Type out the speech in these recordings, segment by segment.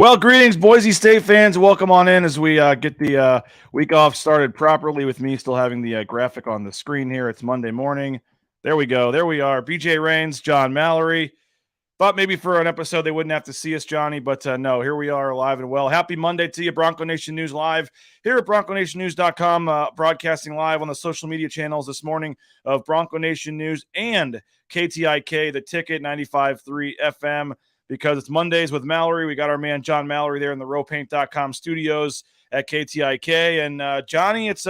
Well, greetings, Boise State fans. Welcome on in as we get the week off started properly with me still having the graphic on the screen here. It's Monday morning. There we go. There we are. BJ Rains, John Mallory. Thought maybe for an episode they wouldn't have to see us, Johnny, but no, here we are alive and well. Happy Monday to you, Bronco Nation News Live here at BroncoNationNews.com, broadcasting live on the social media channels this morning of Bronco Nation News and KTIK, the Ticket 95.3 FM. Because it's Mondays with Mallory. We got our man John Mallory there in the rowpaint.com studios at KTIK. And Johnny, it's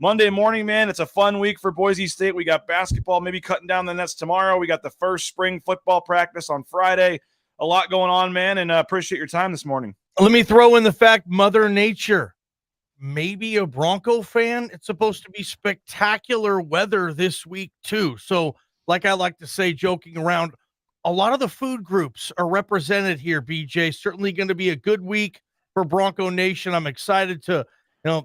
Monday morning, man. It's a fun week for Boise State. We got basketball maybe cutting down the nets tomorrow. We got the first spring football practice on Friday. A lot going on, man, and appreciate your time this morning. Let me throw in the fact Mother Nature. Maybe a Bronco fan. It's supposed to be spectacular weather this week, too. So, like I like to say, joking around, a lot of the food groups are represented here, BJ. Certainly going to be a good week for Bronco Nation. I'm excited to,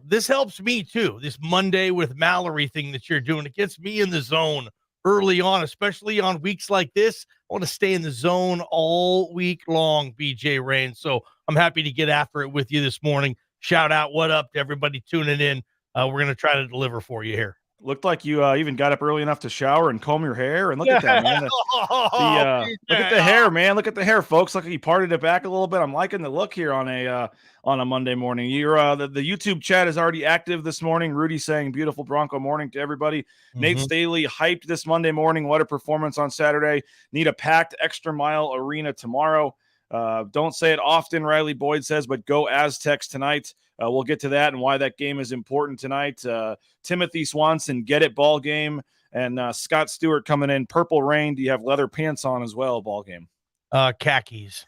this helps me too. This Monday with Mallory thing that you're doing, it gets me in the zone early on, especially on weeks like this. I want to stay in the zone all week long, BJ Rains. So I'm happy to get after it with you this morning. Shout out, what up to everybody tuning in. We're going to try to deliver for you here. Looked like you even got up early enough to shower and comb your hair. And look at that, man. Look at the hair, man. Look at the hair, folks. Look like you parted it back a little bit. I'm liking the look here on a Monday morning. You're the YouTube chat is already active this morning. Rudy saying beautiful Bronco morning to everybody. Mm-hmm. Nate Staley hyped this Monday morning. What a performance on Saturday. Need a packed extra mile arena tomorrow. Don't say it often, Riley Boyd says, but go Aztecs tonight. We'll get to that and why that game is important tonight. Timothy Swanson, get it ball game. And Scott Stewart coming in. Purple Rain. Do you have leather pants on as well, ball game? Khakis.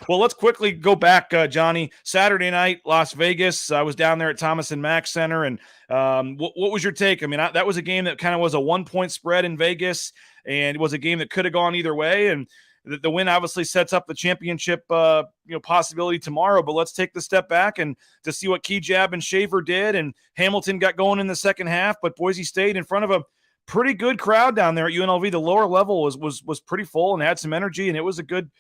Well, let's quickly go back, Johnny. Saturday night, Las Vegas. I was down there at Thomas and Mack Center. And what was your take? I mean, that was a game that kind of was a 1-point spread in Vegas. And it was a game that could have gone either way. And the win obviously sets up the championship possibility tomorrow. But let's take the step back and to see what Kejab and Shaver did. And Hamilton got going in the second half. But Boise State in front of a pretty good crowd down there at UNLV. The lower level was pretty full and had some energy, and it was a good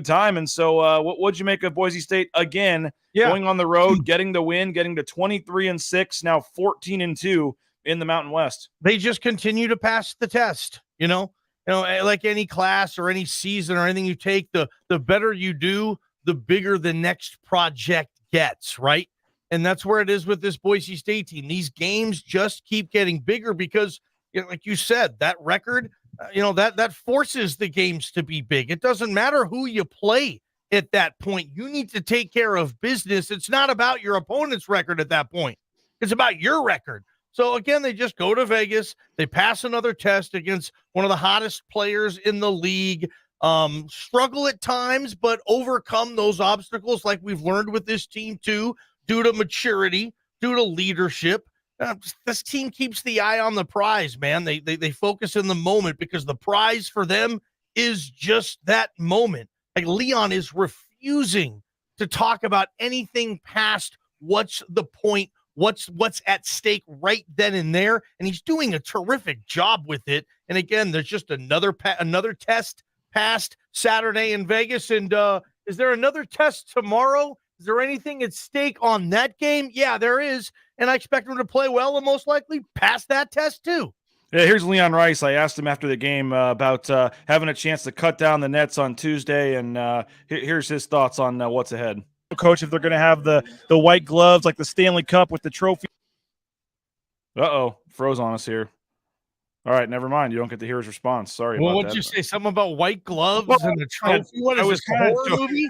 time. And so what'd you make of Boise State again, going on the road, getting the win, getting to 23-6, now 14-2 in the Mountain West? They just continue to pass the test, like any class or any season or anything you take, the better you do, the bigger the next project gets, right? And that's where it is with this Boise State team. These games just keep getting bigger because, like you said, that record, that forces the games to be big. It doesn't matter who you play at that point. You need to take care of business. It's not about your opponent's record at that point. It's about your record. So, again, they just go to Vegas. They pass another test against one of the hottest players in the league, struggle at times, but overcome those obstacles like we've learned with this team, too, due to maturity, due to leadership. This team keeps the eye on the prize, man. They focus in the moment because the prize for them is just that moment. Like Leon is refusing to talk about anything past what's the point, what's at stake right then and there, and he's doing a terrific job with it. And again, there's just another test passed Saturday in Vegas. And is there another test tomorrow? Is there anything at stake on that game? Yeah, there is. And I expect him to play well and most likely pass that test too. Yeah, here's Leon Rice. I asked him after the game about having a chance to cut down the nets on Tuesday, and here's his thoughts on what's ahead. Coach, if they're going to have the white gloves like the Stanley Cup with the trophy. Uh-oh, froze on us here. All right, never mind. You don't get to hear his response. Sorry about that. What'd you say? Something about white gloves and the trophy? What is this, a horror movie?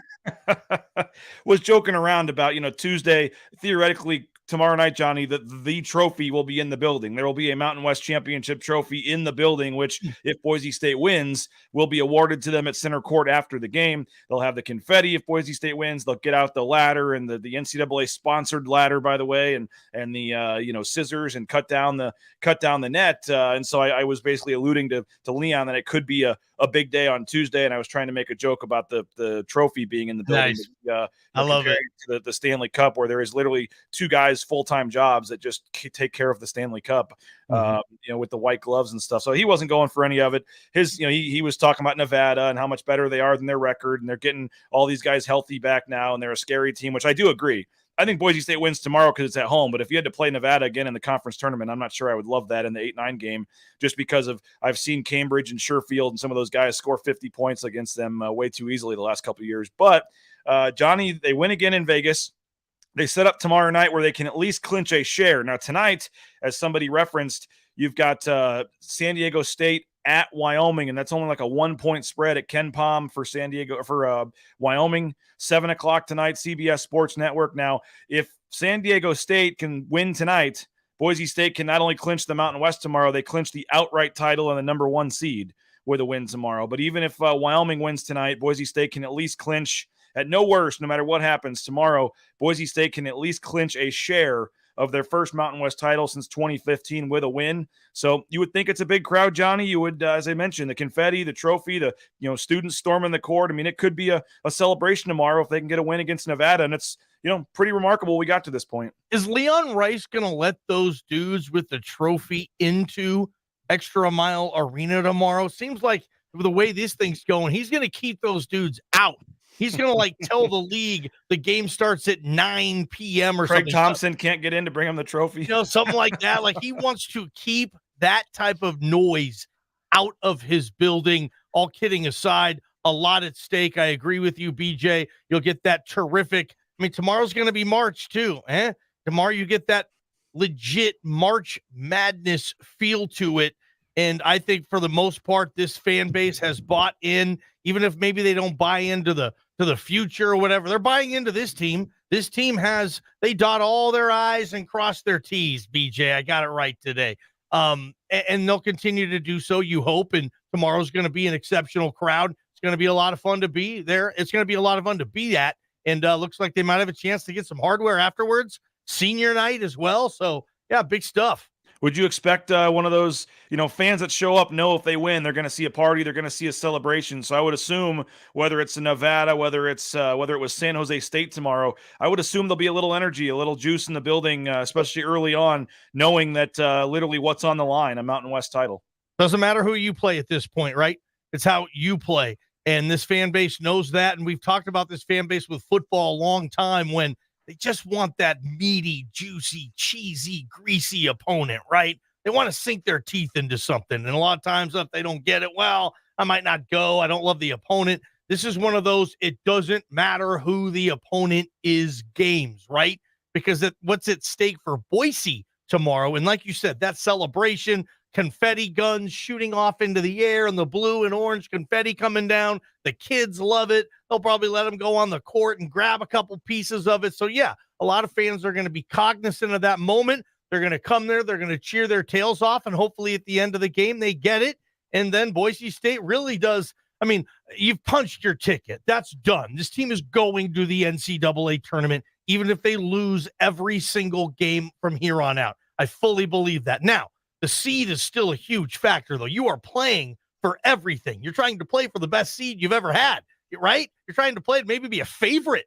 Was joking around about, Tuesday, theoretically, tomorrow night, Johnny, the trophy will be in the building. There will be a Mountain West Championship trophy in the building, which, if Boise State wins, will be awarded to them at center court after the game. They'll have the confetti if Boise State wins. They'll get out the ladder and the NCAA sponsored ladder, by the way, and the scissors and cut down the net. And so I was basically alluding to Leon that it could be a a big day on Tuesday, and I was trying to make a joke about the trophy being in the building. Nice. I love it. To the Stanley Cup, where there is literally two guys full-time jobs that just take care of the Stanley Cup, with the white gloves and stuff. So he wasn't going for any of it. He was talking about Nevada and how much better they are than their record, and they're getting all these guys healthy back now, and they're a scary team, which I do agree. I think Boise State wins tomorrow because it's at home. But if you had to play Nevada again in the conference tournament, I'm not sure I would love that in the 8-9 game, just because I've seen Cambridge and Sherfield and some of those guys score 50 points against them way too easily the last couple of years. But Johnny, they win again in Vegas. They set up tomorrow night where they can at least clinch a share. Now tonight, as somebody referenced, you've got San Diego State at Wyoming, and that's only like a 1-point spread at Ken Palm for Wyoming. 7:00 tonight, CBS Sports Network. Now, if San Diego State can win tonight, Boise State can not only clinch the Mountain West tomorrow, they clinch the outright title and the number 1 seed with a win tomorrow. But even if Wyoming wins tonight, Boise State can at least clinch, at no worse, no matter what happens tomorrow, Boise State can at least clinch a share of their first Mountain West title since 2015 with a win. So you would think it's a big crowd, Johnny. You would, as I mentioned, the confetti, the trophy, the students storming the court. I mean, it could be a celebration tomorrow if they can get a win against Nevada, and it's pretty remarkable we got to this point. Is Leon Rice going to let those dudes with the trophy into Extra Mile Arena tomorrow? Seems like the way this thing's going, he's going to keep those dudes out. He's going to tell the league the game starts at 9 p.m. or something. Craig Thompson can't get in to bring him the trophy. Something like that. He wants to keep that type of noise out of his building. All kidding aside, a lot at stake. I agree with you, BJ. You'll get that terrific. I mean, tomorrow's going to be March too. Tomorrow you get that legit March Madness feel to it. And I think for the most part, this fan base has bought in, even if maybe they don't buy into the future or whatever. They're buying into this team. This team they dot all their I's and cross their T's, BJ. I got it right today. And they'll continue to do so, you hope. And tomorrow's going to be an exceptional crowd. It's going to be a lot of fun to be there. It's going to be a lot of fun to be at. And looks like they might have a chance to get some hardware afterwards. Senior night as well. So, yeah, big stuff. Would you expect one of those, fans that show up know if they win, they're going to see a party, they're going to see a celebration. So I would assume whether it's in Nevada, whether it was San Jose State tomorrow, I would assume there'll be a little energy, a little juice in the building, especially early on, knowing that literally what's on the line, a Mountain West title. Doesn't matter who you play at this point, right? It's how you play. And this fan base knows that. And we've talked about this fan base with football a long time when they just want that meaty, juicy, cheesy, greasy opponent, right? They want to sink their teeth into something. And a lot of times if they don't get it, well, I might not go. I don't love the opponent. This is one of those, it doesn't matter who the opponent is games, right? Because what's at stake for Boise tomorrow? And like you said, that celebration, confetti guns shooting off into the air and the blue and orange confetti coming down. The kids love it. They'll probably let them go on the court and grab a couple pieces of it. So, yeah, a lot of fans are going to be cognizant of that moment. They're going to come there. They're going to cheer their tails off. And hopefully at the end of the game, they get it. And then Boise State really does. I mean, you've punched your ticket. That's done. This team is going to the NCAA tournament, even if they lose every single game from here on out. I fully believe that. Now, the seed is still a huge factor, though. You are playing for everything. You're trying to play for the best seed you've ever had, right? You're trying to play, maybe be a favorite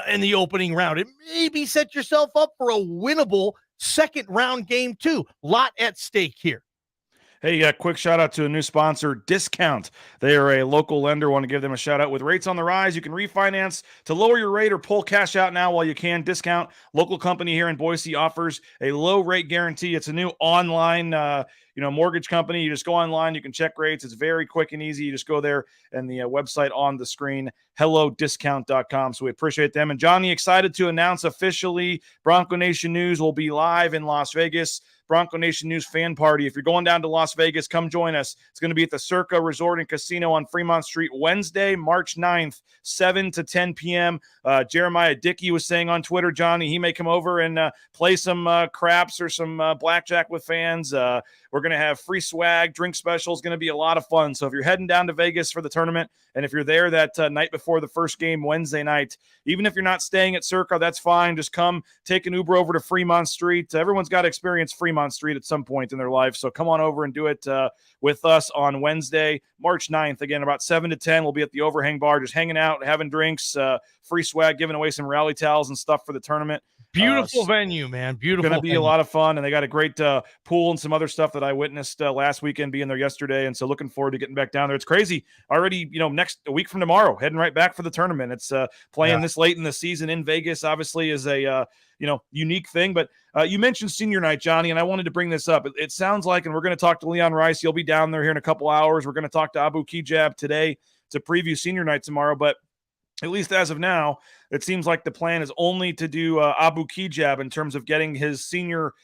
in the opening round. It maybe set yourself up for a winnable second round game, too. Lot at stake here. Hey, quick shout out to a new sponsor, Discount. They are a local lender. Want to give them a shout out. With rates on the rise, you can refinance to lower your rate or pull cash out now while you can. Discount, local company here in Boise, offers a low rate guarantee. It's a new online mortgage company. You just go online, you can check rates. It's very quick and easy. You just go there and the website on the screen, hellodiscount.com. So we appreciate them. And Johnny, excited to announce officially Bronco Nation News will be live in Las Vegas. Bronco Nation News fan party. If you're going down to Las Vegas, come join us. It's going to be at the Circa Resort and Casino on Fremont Street, Wednesday, March 9th, 7 to 10 p.m. Jeremiah Dickey was saying on Twitter, Johnny, he may come over and play some craps or some blackjack with fans. We're going to have free swag, drink specials, going to be a lot of fun. So if you're heading down to Vegas for the tournament, and if you're there that night before the first game Wednesday night, even if you're not staying at Circa, that's fine. Just come take an Uber over to Fremont Street. Everyone's got to experience Fremont Street at some point in their life. So come on over and do it with us on Wednesday, March 9th. Again, about 7 to 10, we'll be at the Overhang Bar, just hanging out, having drinks, free swag, giving away some rally towels and stuff for the tournament. Beautiful venue, man. Beautiful. Going to be a lot of fun, and they got a great pool and some other stuff that I witnessed last weekend being there yesterday, and so looking forward to getting back down there. It's crazy. Already, a week from tomorrow, heading right back for the tournament. It's playing this late in the season in Vegas, obviously, is a unique thing. But you mentioned senior night, Johnny, and I wanted to bring this up. It sounds like, and we're going to talk to Leon Rice. He'll be down there here in a couple hours. We're going to talk to Abu Kijab today to preview senior night tomorrow, but at least as of now, it seems like the plan is only to do Abu Kijab in terms of getting his senior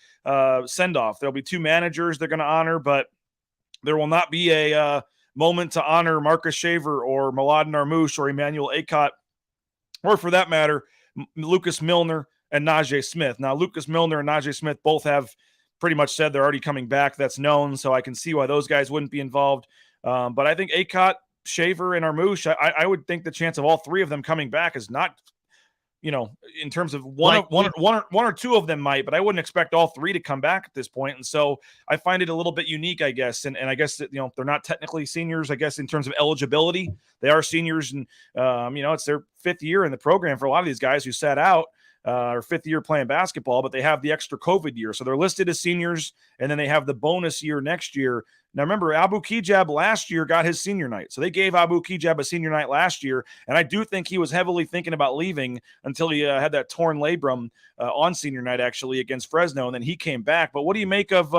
send-off. There'll be 2 managers they're going to honor, but there will not be a moment to honor Marcus Shaver or Mladen Armouche or Emmanuel Akot, or for that matter, Lucas Milner and Najee Smith. Now, Lucas Milner and Najee Smith both have pretty much said they're already coming back. That's known, so I can see why those guys wouldn't be involved. But I think Akot, Shaver, and Armouche, I would think the chance of all 3 of them coming back is not, in terms of one or 2 of them might, but I wouldn't expect all 3 to come back at this point. And so I find it a little bit unique, I guess. And I guess that, they're not technically seniors, I guess, in terms of eligibility. They are seniors, and, it's their 5th year in the program for a lot of these guys who sat out. Or 5th year playing basketball, but they have the extra COVID year. So they're listed as seniors, and then they have the bonus year next year. Now, remember, Abu Kijab last year got his senior night. So they gave Abu Kijab a senior night last year, and I do think he was heavily thinking about leaving until he had that torn labrum on senior night, actually, against Fresno, and then he came back. But what do you make of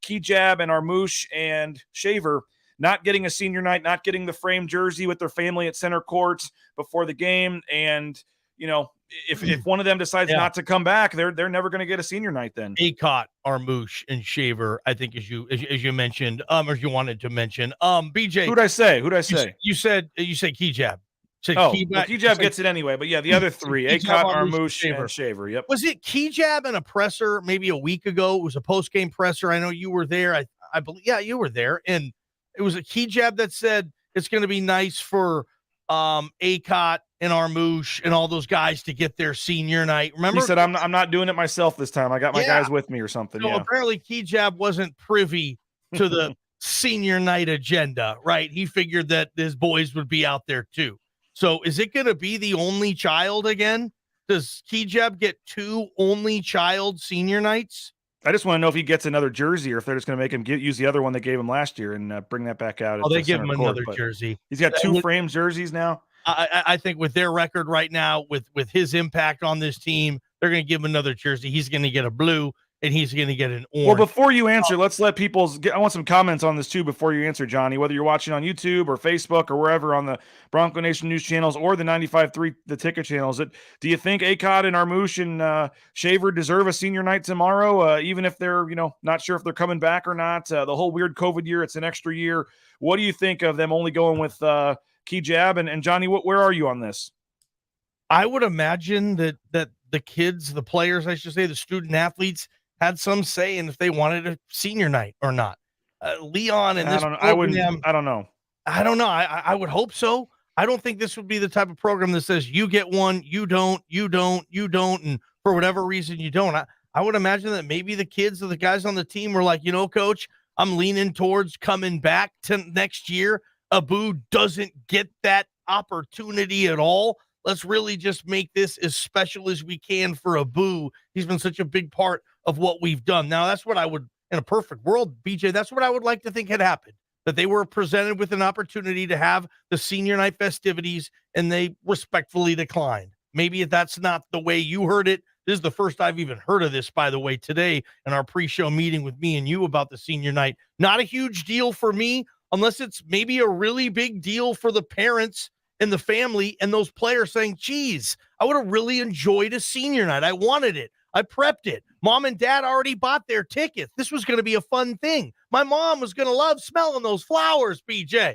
Kijab and Armouche and Shaver not getting a senior night, not getting the framed jersey with their family at center court before the game, and, if one of them decides not to come back, they're never going to get a senior night then. Akot, Armouche, and Shaver, I think, as you mentioned, or you wanted to mention. BJ, who'd I say? You said Kijab. Kijab gets it anyway, but yeah, the other 3, Akot, Armouche, and Shaver. Yep. Was it Kijab and a presser maybe a week ago? It was a post-game presser. I know you were there. I believe, you were there, and it was a Kijab that said it's going to be nice for Akot and Armouche and all those guys to get their senior night. Remember, he said, I'm not doing it myself this time. I got my guys with me or something. So apparently Kijab wasn't privy to the senior night agenda, right? He figured that his boys would be out there too. So is it going to be the only child again? Does Kijab get 2 only child senior nights? I just want to know if he gets another jersey, or if they're just going to make him use the other one they gave him last year and bring that back out. Oh, they give him another jersey. He's got 2 framed jerseys now. I think with their record right now, with his impact on this team, they're going to give him another jersey. He's going to get a blue, and he's going to get an orange. Well, before you answer, let's let I want some comments on this too before you answer, Johnny, whether you're watching on YouTube or Facebook or wherever on the Bronco Nation news channels or the 95.3 The Ticket channels. Do you think Akot and Armouche and Shaver deserve a senior night tomorrow, even if they're, not sure if they're coming back or not? The whole weird COVID year, it's an extra year. What do you think of them only going with Kijab? And Johnny, where are you on this? I would imagine that the kids, the players, I should say, the student athletes, had some say in if they wanted a senior night or not. Leon and this program, I don't know. I would hope so. I don't think this would be the type of program that says you get one, you don't, and for whatever reason you don't. I would imagine that maybe the kids or the guys on the team were like, Coach, I'm leaning towards coming back to next year. Abu doesn't get that opportunity at all. Let's really just make this as special as we can for Abu. He's been such a big part of what we've done. Now, that's what I would, in a perfect world, BJ, that's what I would like to think had happened, that they were presented with an opportunity to have the senior night festivities, and they respectfully declined. Maybe that's not the way you heard it. This is the first I've even heard of this, by the way, today in our pre-show meeting with me and you about the senior night. Not a huge deal for me, unless it's maybe a really big deal for the parents and the family and those players saying, geez, I would have really enjoyed a senior night. I wanted it. I prepped it. Mom and dad already bought their tickets. This was going to be a fun thing. My mom was going to love smelling those flowers, BJ.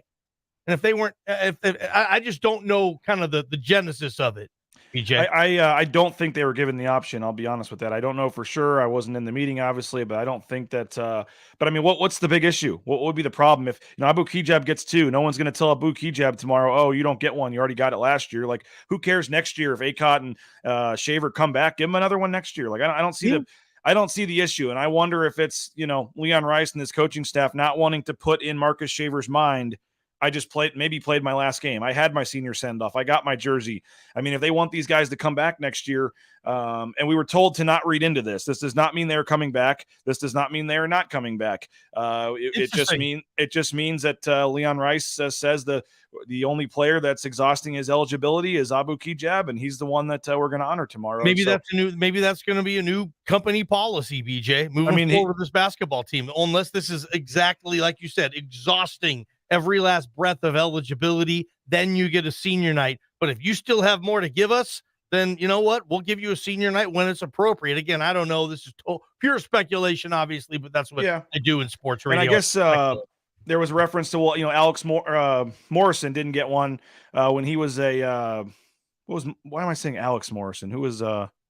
And if they weren't, I just don't know kind of the genesis of it. BJ. I don't think they were given the option. I'll be honest with that. I don't know for sure. I wasn't in the meeting, obviously, but I don't think that. But I mean, what's the big issue? What would be the problem if Abu Kijab gets 2? No one's going to tell Abu Kijab tomorrow, oh, you don't get one. You already got it last year. Like, who cares next year if Acott and Shaver come back? Give them another one next year. Like, I don't see I don't see the issue, and I wonder if it's Leon Rice and his coaching staff not wanting to put in Marcus Shaver's mind, I just played my last game. I had my senior send off. I got my jersey. I mean, if they want these guys to come back next year, and we were told to not read into this. This does not mean they're coming back. This does not mean they're not coming back. It just means that Leon Rice says the only player that's exhausting his eligibility is Abu Kijab, and he's the one that we're going to honor tomorrow. Maybe that's going to be a new company policy, BJ, moving forward with this basketball team. Unless this is exactly like you said, exhausting every last breath of eligibility, then you get a senior night. But if you still have more to give us, then you know what? We'll give you a senior night when it's appropriate. Again, I don't know. This is pure speculation, obviously, but that's what I do in sports radio. And I guess there was a reference to, Alex Morrison didn't get one when he was why am I saying Alex Morrison? Who was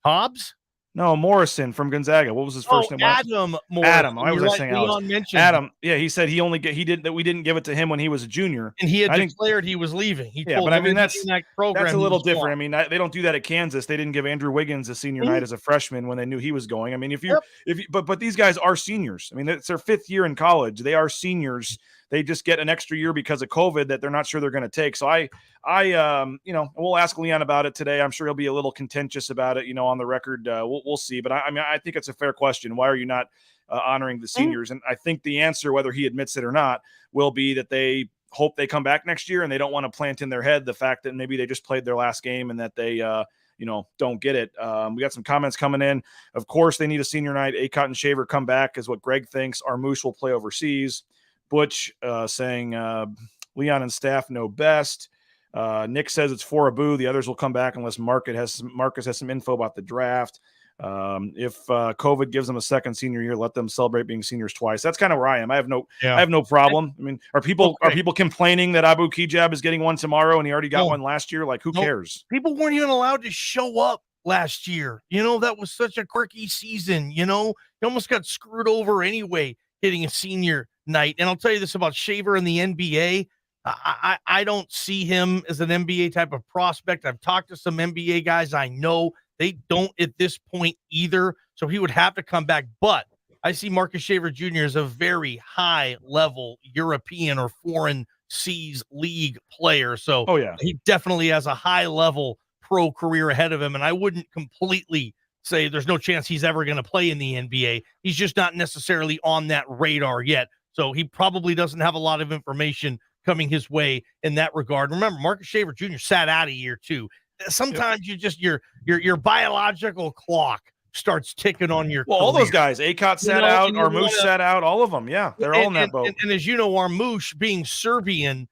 Hobbs? No, Morrison from Gonzaga. What was his first name? Adam Morrison. Adam. I was saying Alex. Adam. Yeah, he said we didn't give it to him when he was a junior. And he had declared he was leaving. He told but I mean that's that program a little different. I mean, they don't do that at Kansas. They didn't give Andrew Wiggins a senior night as a freshman when they knew he was going. I mean, but these guys are seniors. I mean, it's their 5th year in college. They are seniors. They just get an extra year because of COVID that they're not sure they're going to take. So we'll ask Leon about it today. I'm sure he'll be a little contentious about it, on the record. We'll see. But I think it's a fair question. Why are you not honoring the seniors? And I think the answer, whether he admits it or not, will be that they hope they come back next year and they don't want to plant in their head the fact that maybe they just played their last game and that they, don't get it. We got some comments coming in. Of course, they need a senior night. Acott and Shaver come back is what Greg thinks. Armouche will play overseas. Butch saying Leon and staff know best. Nick says it's for Abu. The others will come back unless Marcus has some info about the draft. If COVID gives them a second senior year, let them celebrate being seniors twice. That's kind of where I am. I have no problem. I mean, are people complaining that Abu Kijab is getting one tomorrow and he already got one last year? Like, who cares? People weren't even allowed to show up last year. That was such a quirky season. You almost got screwed over anyway, hitting a senior night. And I'll tell you this about Shaver in the NBA. I don't see him as an NBA type of prospect. I've talked to some NBA guys. I know they don't at this point either. So he would have to come back. But I see Marcus Shaver Jr. as a very high level European or foreign seas league player. So he definitely has a high level pro career ahead of him. And I wouldn't completely say there's no chance he's ever going to play in the NBA. He's just not necessarily on that radar yet. So he probably doesn't have a lot of information coming his way in that regard. Remember, Marcus Shaver Jr. sat out a year too. Sometimes you just your biological clock starts ticking on your career. All those guys, Acott sat out, Armouche sat out, all of them. Yeah, they're all in that boat. And as you know, Armouche being Serbian,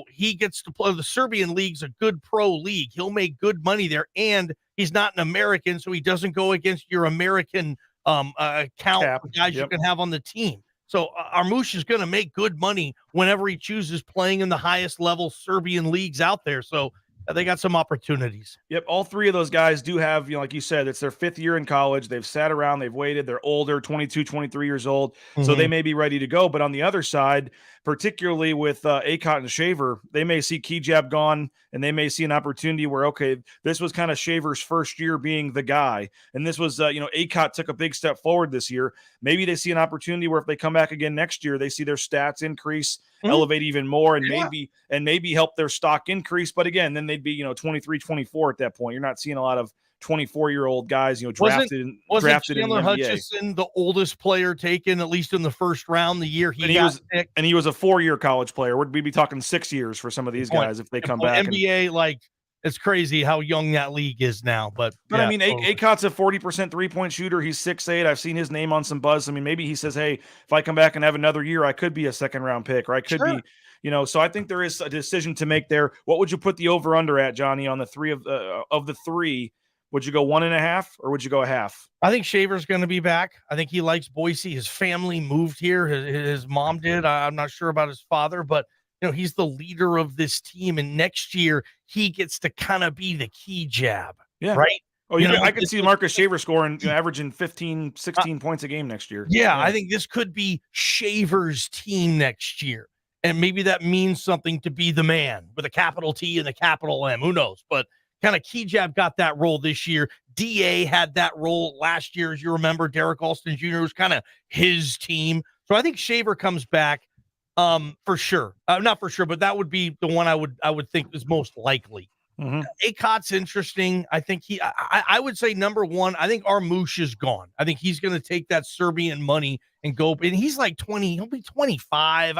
he gets to play. The Serbian league's a good pro league. He'll make good money there, and he's not an American, so he doesn't go against your American count of guys you can have on the team. So Armouche is going to make good money whenever he chooses playing in the highest level Serbian leagues out there. So they got some opportunities. Yep. All three of those guys do have, like you said, it's their 5th year in college. They've sat around, they've waited, they're older, 22, 23 years old. So they may be ready to go. But on the other side, particularly with Acott and Shaver, they may see Kijab gone and they may see an opportunity where, okay, this was kind of Shaver's first year being the guy. And this was, Acott took a big step forward this year. Maybe they see an opportunity where if they come back again next year, they see their stats increase, elevate even more, and maybe help their stock increase. But again, then they'd be, 23, 24 at that point. You're not seeing a lot of 24-year-old guys, drafted Wasn't in the NBA. Hutchison the oldest player taken, at least in the first round, the year he got picked? And he was a 4-year college player. We'd be talking 6 years for some of these guys if they come back. NBA, it's crazy how young that league is now. But I mean, Acott's a 40% three-point shooter. He's 6'8". I've seen his name on some buzz. I mean, maybe he says, hey, if I come back and have another year, I could be a second-round pick, or I could be, so I think there is a decision to make there. What would you put the over-under at, Johnny, on the three of the three? Would you go 1.5 or would you go a half? I think Shaver's going to be back. I think he likes Boise. His family moved here. His mom did. I'm not sure about his father, but he's the leader of this team. And next year he gets to kind of be the Kijab. Yeah. Right. Oh, I could see Marcus Shaver scoring, averaging 15, 16 points a game next year. Yeah, I think this could be Shaver's team next year. And maybe that means something to be the man with a capital T and a capital M. Who knows? But kind of Kejab got that role this year. DA had that role last year, as you remember. Derek Alston Jr. was kind of his team. So I think Shaver comes back for sure. Not for sure, but that would be the one I would think is most likely. Mm-hmm. Akot's interesting. I think I would say number one, I think Armouche is gone. I think he's going to take that Serbian money and go, and he's like 20, he'll be 25.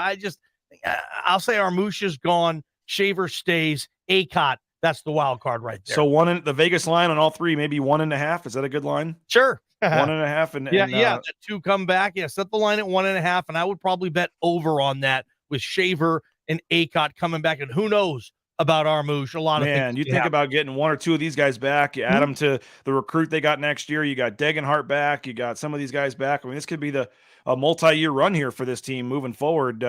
I'll say Armouche is gone. Shaver stays. Akot, that's the wild card right there. So the Vegas line on all three, maybe 1.5. Is that a good line? Sure. 1.5. The two come back. Yeah, set the line at 1.5. And I would probably bet over on that with Shaver and Akot coming back. And who knows about Armouche? A lot of things. You think about getting one or two of these guys back. You add them to the recruit they got next year. You got Degenhart back. You got some of these guys back. I mean, this could be a multi-year run here for this team moving forward.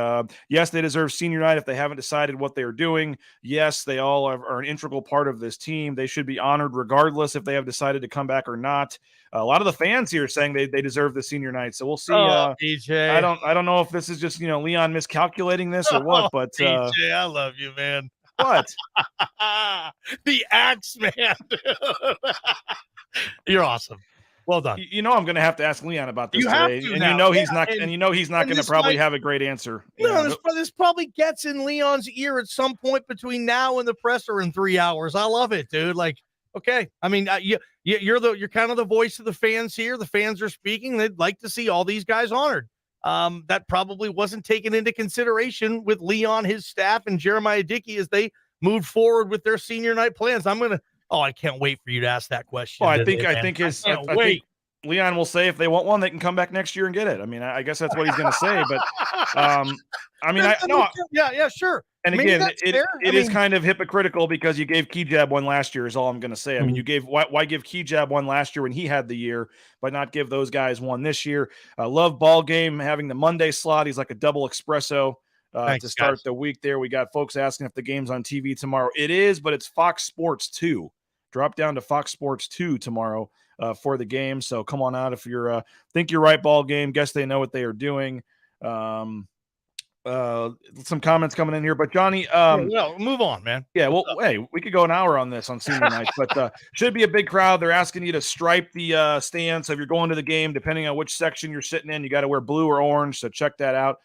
Yes, they deserve senior night if they haven't decided what they're doing. Yes, they all are an integral part of this team. They should be honored regardless if they have decided to come back or not. A lot of the fans here saying they deserve the senior night. So we'll see. DJ. I don't know if this is just, Leon miscalculating this or what, but DJ, I love you, man. What? The Axe Man. You're awesome. Well done. I'm going to have to ask Leon about this today, he's not going to probably have a great answer. This probably gets in Leon's ear at some point between now and the presser in 3 hours. I love it, dude. Like, okay. I mean, you're kind of the voice of the fans here. The fans are speaking. They'd like to see all these guys honored. That probably wasn't taken into consideration with Leon, his staff, and Jeremiah Dickey as they moved forward with their senior night plans. I can't wait for you to ask that question. Well, I think Leon will say if they want one, they can come back next year and get it. I mean, I guess that's what he's going to say, but sure. And again, it is kind of hypocritical because you gave Kejab one last year is all I'm going to say. I mean, why give Kejab one last year when he had the year, but not give those guys one this year? Love ball game, having the Monday slot. He's like a double espresso to start the week there. We got folks asking if the game's on TV tomorrow. It is, but it's Fox Sports 2. Drop down to Fox Sports 2 tomorrow for the game. So come on out if you're think you're right ball game. Guess they know what they are doing. Some comments coming in here, but Johnny, move on, man. Yeah, well, hey, we could go an hour on this on senior night, but should be a big crowd. They're asking you to stripe the stands. So if you're going to the game, depending on which section you're sitting in, you got to wear blue or orange. So check that out.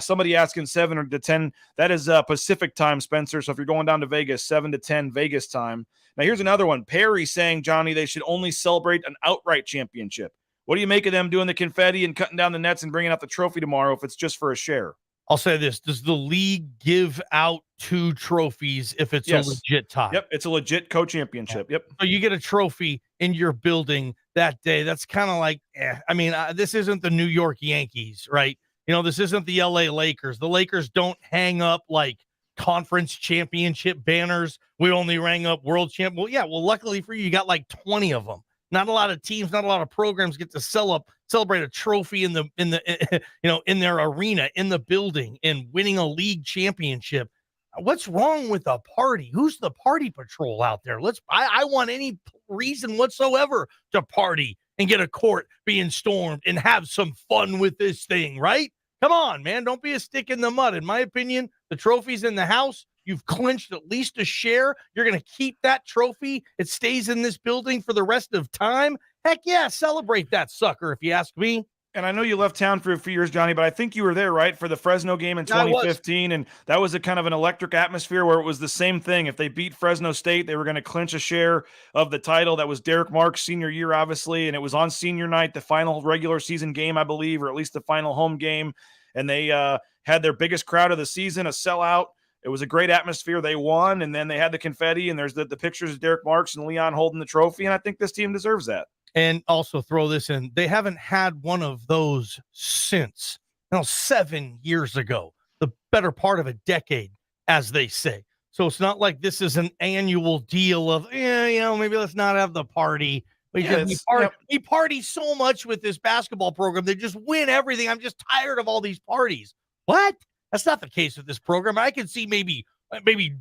Somebody asking 7 to 10. That is Pacific time, Spencer. So if you're going down to Vegas, 7 to 10 Vegas time. Now here's another one. Perry saying, Johnny, they should only celebrate an outright championship. What do you make of them doing the confetti and cutting down the nets and bringing out the trophy tomorrow if it's just for a share? I'll say this. Does the league give out 2 trophies if it's a legit tie? Yep, it's a legit co-championship. Yep. So you get a trophy in your building that day. That's kind of like, I mean, this isn't the New York Yankees, right? This isn't the LA Lakers. The Lakers don't hang up like conference championship banners. We only rang up world champ. Well, luckily for you, you got like 20 of them. Not a lot of teams, not a lot of programs get to celebrate a trophy in their arena, in the building, and winning a league championship. What's wrong with a party? Who's the party patrol out there? I want any reason whatsoever to party and get a court being stormed and have some fun with this thing, right? Come on, man. Don't be a stick in the mud. In my opinion, the trophy's in the house. You've clinched at least a share. You're going to keep that trophy. It stays in this building for the rest of time. Heck yeah, celebrate that sucker, if you ask me. And I know you left town for a few years, Johnny, but I think you were there, right, for the Fresno game in 2015, and that was a kind of an electric atmosphere where it was the same thing. If they beat Fresno State, they were going to clinch a share of the title. That was Derek Marks' senior year, obviously, and it was on senior night, the final regular season game, I believe, or at least the final home game, and they had their biggest crowd of the season, a sellout. It was a great atmosphere. They won, and then they had the confetti, and there's the pictures of Derek Marks and Leon holding the trophy, and I think this team deserves that. And also throw this in. They haven't had one of those since 7 years ago, the better part of a decade, as they say. So it's not like this is an annual deal of, maybe let's not have the party. We party so much with this basketball program. They just win everything. I'm just tired of all these parties. What? That's not the case with this program. I can see maybe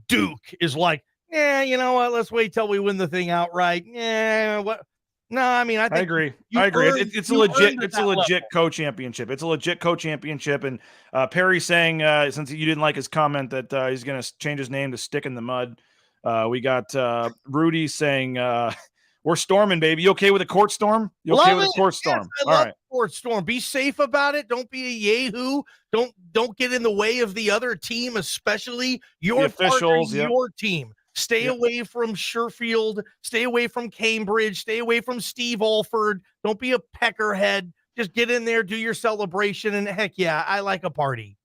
Duke is like, Yeah, you know what? Let's wait till we win the thing outright. Yeah, what? No, I mean, I I think agree. you I agree. earned It's a you legit. earned at It's a that level. legit co-championship. It's a legit co-championship. And Perry saying, since you didn't like his comment that he's going to change his name to Stick in the Mud. We got Rudy saying, "We're storming, baby. You okay with a court storm? You okay Love with it. a court Yes, storm? I All love right. sports storm. Be safe about it. Don't be a yahoo. Don't get in the way of the other team, especially The your partner, officials. Yep. your team. Stay Yep. away from Sherfield. Stay away from Cambridge. Stay away from Steve Alford. Don't be a peckerhead. Just get in there, do your celebration, and heck yeah, I like a party.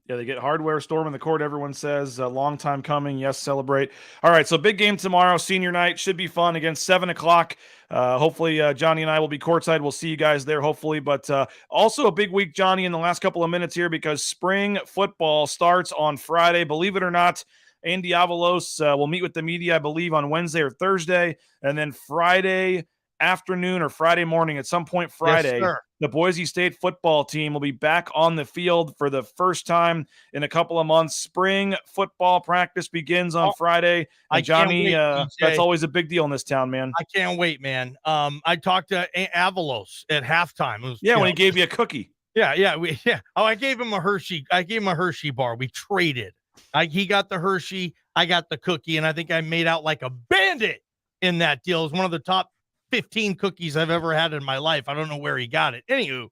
Yeah, they get hardware storm in the court. Everyone says a long time coming. Yes, celebrate. All right, so big game tomorrow, senior night should be fun. Again, 7 o'clock. Hopefully, Johnny and I will be courtside. We'll see you guys there, hopefully. But also a big week, Johnny, in the last couple of minutes here because spring football starts on Friday. Believe it or not, Andy Avalos will meet with the media, I believe, on Wednesday or Thursday, and then Friday afternoon or Friday morning, at some point Yes, Friday, sir. the Boise State football team will be back on the field for the first time in a couple of months. Spring football practice begins on Oh, Friday. I And can't Johnny, wait, that's DJ. always a big deal in this town, man. I can't wait, man. I talked to Avalos at halftime. It was, Yeah, when he gave you a cookie. Yeah. Oh, I gave him a Hershey. I gave him a Hershey bar. We traded. He got the Hershey. I got the cookie, and I think I made out like a bandit in that deal. It was one of the top 15 cookies I've ever had in my life. I don't know where he got it. Anywho,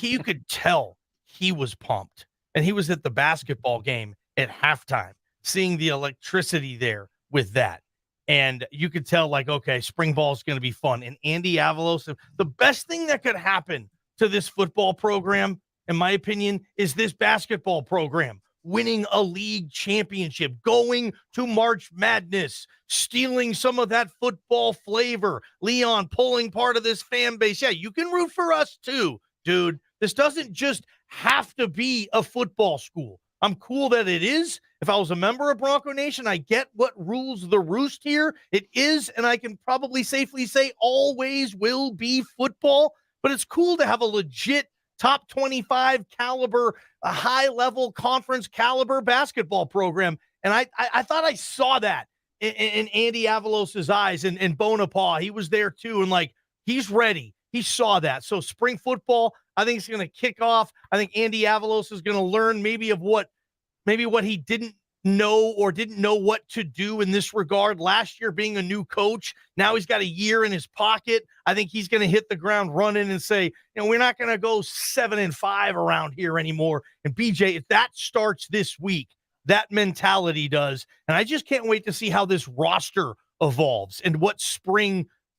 you could tell he was pumped, and he was at the basketball game at halftime, seeing the electricity there with that. And you could tell, like, okay, spring ball is going to be fun. And Andy Avalos, the best thing that could happen to this football program, in my opinion, is this basketball program winning a league championship, going to March Madness, stealing some of that football flavor. Leon pulling part of this fan base. Yeah, you can root for us too, dude. This doesn't just have to be a football school. I'm cool that it is. If I was a member of Bronco Nation, I get what rules the roost here. It is, and I can probably safely say always will be football, but it's cool to have a legit top 25 caliber, a high-level conference caliber basketball program. And I thought I saw that in Andy Avalos' eyes and Bonaparte. He was there too, and like, he's ready. He saw that. So spring football, I think it's going to kick off. I think Andy Avalos is going to learn maybe what he didn't know or didn't know what to do in this regard last year being a new coach. Now he's got a year in his pocket. I think he's going to hit the ground running and say, we're not going to go 7-5 around here anymore. And BJ, if that starts this week, that mentality does. And I just can't wait to see how this roster evolves and what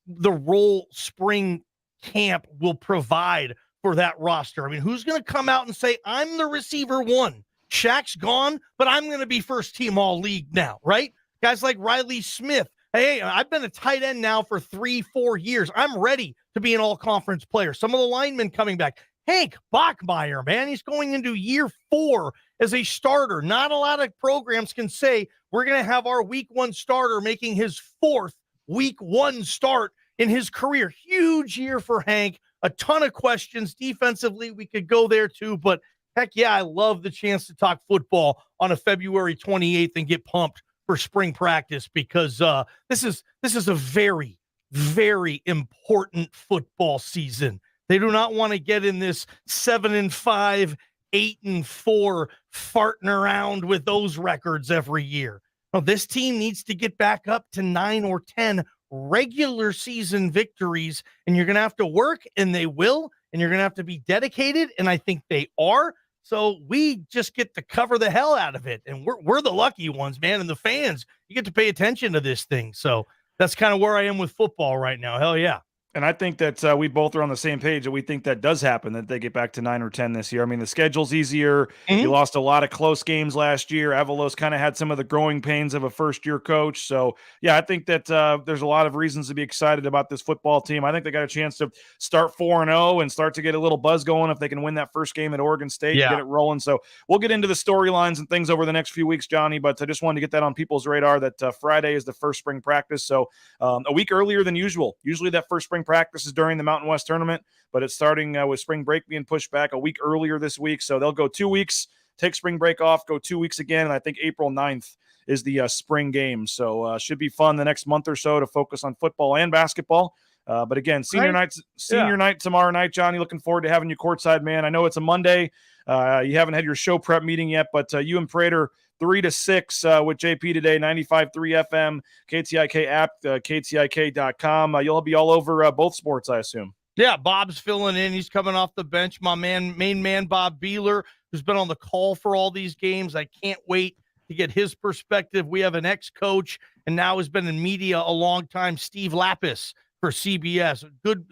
the role spring camp will provide for that roster. I mean, who's going to come out and say, I'm the receiver one? Shaq's gone, but I'm going to be first team all league now, right? Guys like Riley Smith. Hey, I've been a tight end now for 3-4 years. I'm ready to be an all conference player. Some of the linemen coming back. Hank Bachmeier, man, he's going into year 4 as a starter. Not a lot of programs can say we're going to have our week 1 starter making his 4th week 1 start in his career. Huge year for Hank. A ton of questions defensively. We could go there too, but heck yeah, I love the chance to talk football on a February 28th and get pumped for spring practice because this is a very, very important football season. They do not want to get in this 7-5, 8-4 farting around with those records every year. No, this team needs to get back up to 9 or 10 regular season victories, and you're going to have to work, and they will, and you're going to have to be dedicated, and I think they are. So we just get to cover the hell out of it, and we're the lucky ones, man, and the fans, you get to pay attention to this thing. So that's kind of where I am with football right now. Hell yeah. And I think that we both are on the same page that we think that does happen, that they get back to 9 or 10 this year. I mean, the schedule's easier. Mhm. You lost a lot of close games last year. Avalos kind of had some of the growing pains of a first-year coach. So, yeah, I think that there's a lot of reasons to be excited about this football team. I think they got a chance to start 4-0 and start to get a little buzz going if they can win that first game at Oregon State and get it rolling. So we'll get into the storylines and things over the next few weeks, Johnny, but I just wanted to get that on people's radar that Friday is the first spring practice. So a week earlier than usual. Usually that first spring practice is during the Mountain West tournament, but it's starting with spring break being pushed back a week earlier this week. So they'll go 2 weeks, take spring break off, go 2 weeks again. And I think April 9th is the spring game. So should be fun the next month or so to focus on football and basketball. But again, senior night tomorrow night, Johnny. Looking forward to having you courtside, man. I know it's a Monday. You haven't had your show prep meeting yet, but you and Prater 3 to 6 with JP today, 95.3 FM, KTIK app, KTIK.com. You'll be all over both sports, I assume. Yeah, Bob's filling in. He's coming off the bench. My main man, Bob Beeler, who's been on the call for all these games. I can't wait to get his perspective. We have an ex-coach and now has been in media a long time, Steve Lapis for CBS. Good,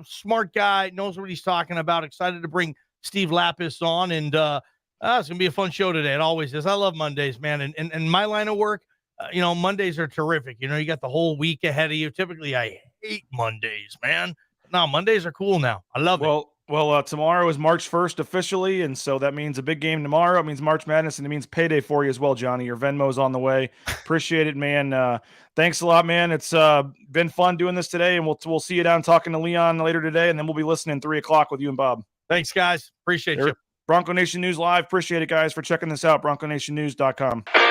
smart guy, knows what he's talking about. Excited to bring Steve Lapis on, and it's going to be a fun show today. It always is. I love Mondays, man. And my line of work, Mondays are terrific. You got the whole week ahead of you. Typically, I hate Mondays, man. No, Mondays are cool now. I love it. Well, tomorrow is March 1st officially, and so that means a big game tomorrow. It means March Madness, and it means payday for you as well, Johnny. Your Venmo's on the way. Appreciate it, man. Thanks a lot, man. It's been fun doing this today, and we'll see you down talking to Leon later today, and then we'll be listening 3 o'clock with you and Bob. Thanks, guys. Appreciate you. Bronco Nation News Live. Appreciate it, guys, for checking this out. BroncoNationNews.com.